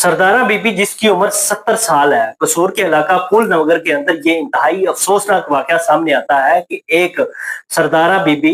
सरदारा बीबी जिसकी उम्र 70 साल है, कसूर के इलाका फूल नगर के अंदर ये इंतहाई अफसोसनाक वाकया सामने आता है कि एक सरदारा बीबी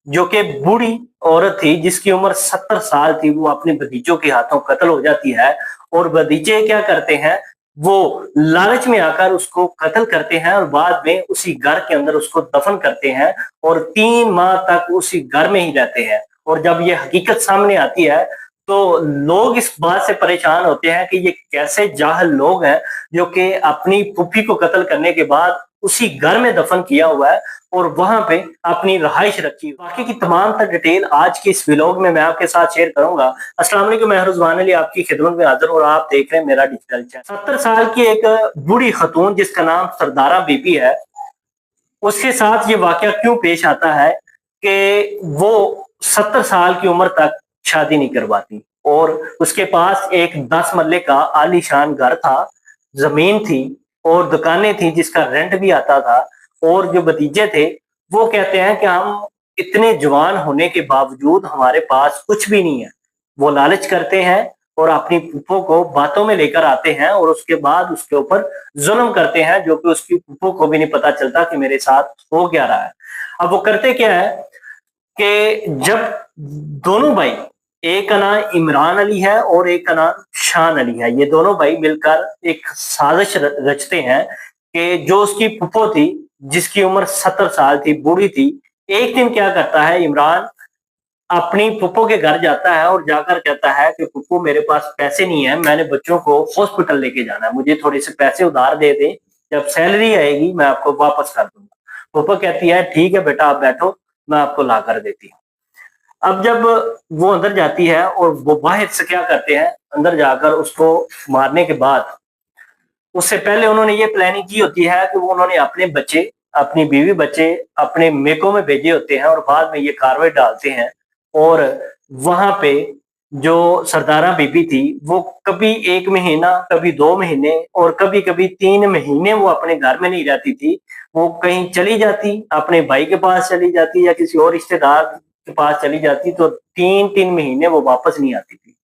जो कि बूढ़ी औरत थी जिसकी उम्र 70 साल थी, वो अपने भतीजों के हाथों कत्ल हो जाती है। और भतीजे क्या करते हैं, वो लालच में आकर उसको कत्ल करते हैं और बाद में उसी घर के अंदर उसको दफन करते हैं और 3 माह तक उसी घर में ही रहते हैं। और जब ये हकीकत सामने आती है तो लोग इस बात से परेशान होते हैं कि ये कैसे जाहिल लोग हैं जो कि अपनी फूफी को कत्ल करने के बाद उसी घर में दफन किया हुआ है और वहां पे अपनी रहाइश रखी। बाकी की तमाम तर डिटेल आज के इस व्लॉग में मैं आपके साथ शेयर करूंगा। अस्सलाम वालेकुम, मैं रुजवान अली आपकी खिदमत में हाजिर और आप देख रहे हैं मेरा डिजिटल चैनल। 70 साल की एक बूढ़ी खतून जिसका नाम सरदारा बीबी है, उसके साथ ये वाकया क्यों पेश आता है कि वो 70 साल की उम्र तक शादी नहीं करवाती और उसके पास एक 10 मरले का आलीशान घर था, जमीन थी और दुकानें थी जिसका रेंट भी आता था। और जो भतीजे थे वो कहते हैं कि हम इतने जवान होने के बावजूद हमारे पास कुछ भी नहीं है। वो लालच करते हैं और अपनी फूफो को बातों में लेकर आते हैं और उसके बाद उसके ऊपर जुल्म करते हैं, जो कि उसकी फूफो को भी नहीं पता चलता कि मेरे साथ हो क्या रहा है। अब वो करते क्या है कि जब दोनों भाई, एक का नाम इमरान अली है और एक का नाम शान अली है, ये दोनों भाई मिलकर एक साजिश रचते हैं कि जो उसकी फूफो थी जिसकी उम्र 70 साल थी, बूढ़ी थी, एक दिन क्या करता है इमरान, अपनी फूफो के घर जाता है और जाकर कहता है कि फूफो मेरे पास पैसे नहीं है, मैंने बच्चों को हॉस्पिटल लेके जाना है, मुझे थोड़े से पैसे उधार दे दे, जब सैलरी आएगी मैं आपको वापस कर दूंगा। फूफो कहती है ठीक है बेटा आप बैठो, मैं आपको ला कर देती हूँ। अब जब वो अंदर जाती है और वो बाहर से क्या करते हैं, अंदर जाकर उसको मारने के बाद उससे पहले उन्होंने ये प्लानिंग की होती है कि वो उन्होंने अपने बच्चे, अपनी बीवी बच्चे अपने मेकों में भेजे होते हैं और बाद में ये कार्रवाई डालते हैं। और वहां पे जो सरदारा बीबी थी वो कभी 1 महीना, कभी 2 महीने और कभी कभी 3 महीने वो अपने घर में नहीं रहती थी। वो कहीं चली जाती, अपने भाई के पास चली जाती या किसी और रिश्तेदार के पास चली जाती, तो 3-3 महीने वो वापस नहीं आती थी।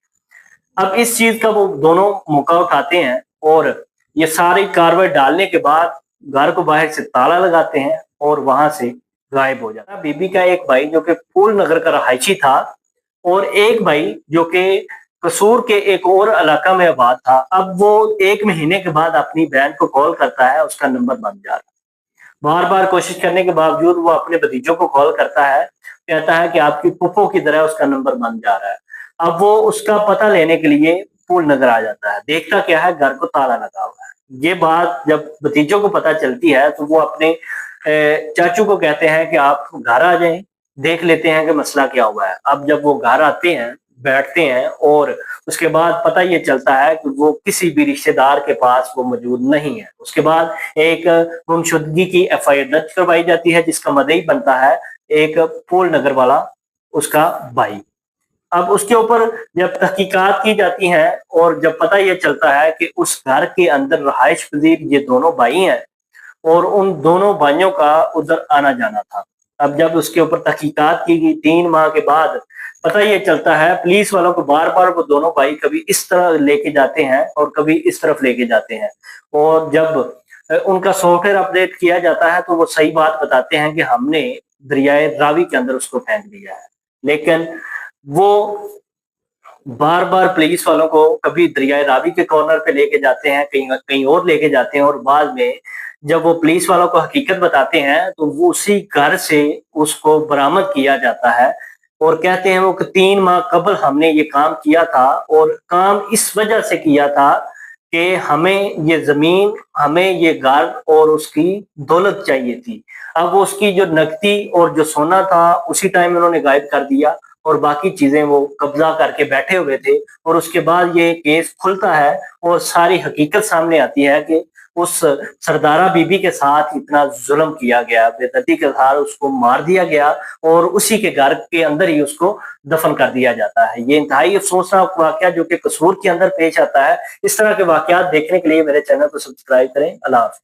अब इस चीज का वो दोनों मौका उठाते हैं और ये सारी कार्रवाई डालने के बाद घर को बाहर से ताला लगाते हैं और वहां से गायब हो जाता है। बीबी का एक भाई जो कि फूल नगर का रहायशी था और एक भाई जो कि कसूर के एक और इलाका में आबाद था। अब वो 1 महीने के बाद अपनी बहन को कॉल करता है, उसका नंबर बंद जा रहा है। बार बार कोशिश करने के बावजूद वो अपने भतीजों को कॉल करता है, कहता है कि आपकी फूफो की तरह उसका नंबर बंद जा रहा है। अब वो उसका पता लेने के लिए फूल नगर आ जाता है, देखता क्या है घर को ताला लगा हुआ है। ये बात जब भतीजों को पता चलती है तो वो अपने चाचू को कहते हैं कि आप घर आ जाएं, देख लेते हैं कि मसला क्या हुआ है। अब जब वो घर आते हैं, बैठते हैं और उसके बाद पता ये चलता है कि वो किसी भी रिश्तेदार के पास वो मौजूद नहीं है। उसके बाद एक गुमशुदगी की एफआईआर दर्ज करवाई जाती है जिसका मदई बनता है एक फूल नगर वाला, उसका भाई। अब उसके ऊपर जब तहकीकात की जाती हैं और जब पता ये चलता है कि उस घर के अंदर रहायश पजीर ये दोनों भाई हैं और उन दोनों भाइयों का उधर आना जाना था। अब जब उसके ऊपर तहकीकात की गई 3 माह के बाद पता ये चलता है, पुलिस वालों को बार बार वो दोनों भाई कभी इस तरह लेके जाते हैं और कभी इस तरफ लेके जाते हैं। और जब उनका सॉफ्टवेयर अपडेट किया जाता है तो वो सही बात बताते हैं कि हमने दरियाए रावी के अंदर उसको फेंक दिया है। लेकिन वो बार बार पुलिस वालों को कभी दरियाए रावी के कॉर्नर पे लेके जाते हैं, कहीं कहीं और लेके जाते हैं और बाद में जब वो पुलिस वालों को हकीकत बताते हैं तो वो उसी घर से उसको बरामद किया जाता है और कहते हैं वो कि 3 माह कबल हमने ये काम किया था और काम इस वजह से किया था कि हमें ये जमीन, हमें ये घर और उसकी दौलत चाहिए थी। अब वो उसकी जो नकदी और जो सोना था उसी टाइम उन्होंने गायब कर दिया और बाकी चीजें वो कब्जा करके बैठे हुए थे। और उसके बाद ये केस खुलता है और सारी हकीकत सामने आती है कि उस सरदारा बीबी के साथ इतना जुल्म किया गया, बेदर्दी के साथ उसको मार दिया गया और उसी के घर के अंदर ही उसको दफन कर दिया जाता है। ये इंतहाई अफसोसनाक वाकया जो कि कसूर के अंदर पेश आता है। इस तरह के वाकयात देखने के लिए मेरे चैनल को सब्सक्राइब करें। अल्लाह हाफ़िज़।